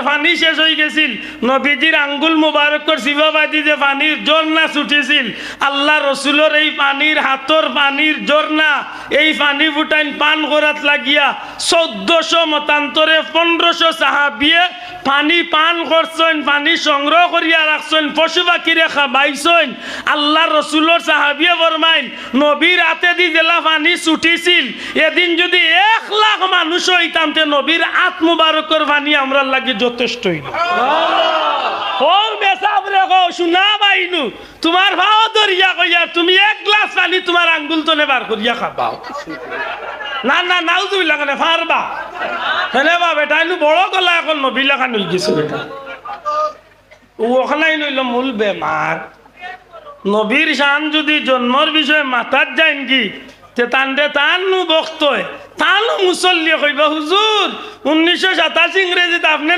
পানি শেষ হয়ে গেছিল নবীজির আঙ্গুল মুবারকর শিবাবাদি যে পানির ঝর্ণা ছুটেছিল আল্লাহ রসুলের এই পানির হাতর পানির ঝর্ণা এই পানি ফুটাইন পান করাত লাগিয়া 1400 মতান্তরে 1500 সাহাবিয়ে পানি পান করছেন পানি সংগ্রহ করিয়া রাখছেন পশু পাখিরে খাবাইছেন আল্লাহ রসুলের সাহাবিয়ে ফরমাইন নবীর হাতে দি জেলা পানি ছুটিছিল এদিন যদি 1 লাখ মানুষ হইতাম তে নবীর আত মুবারকর পানি আমরা লাগি যথেষ্ট হইল ওর মেসাব রেখো শোনা বাইনু তোমার ভাও দরিয়া কইয়া তুমি 1 গ্লাস পানি তোমার আঙ্গুল তলে বার করিয়া খাবাও না না নাউজুবিল্লাহ কেন পারবা হেলে বা বেটা ইনু বড় গলা এখন নবী লেখা নই গেছে বেটা ওখানে নইল মূল বেমার নবীর শান যদি জন্মর বিষয়ে মাথার যাইন কি তে তান্ডে তানু বক্তয় তানু মুসল্লি কইবা হুজুর 1987 ইংরেজিতে আপনি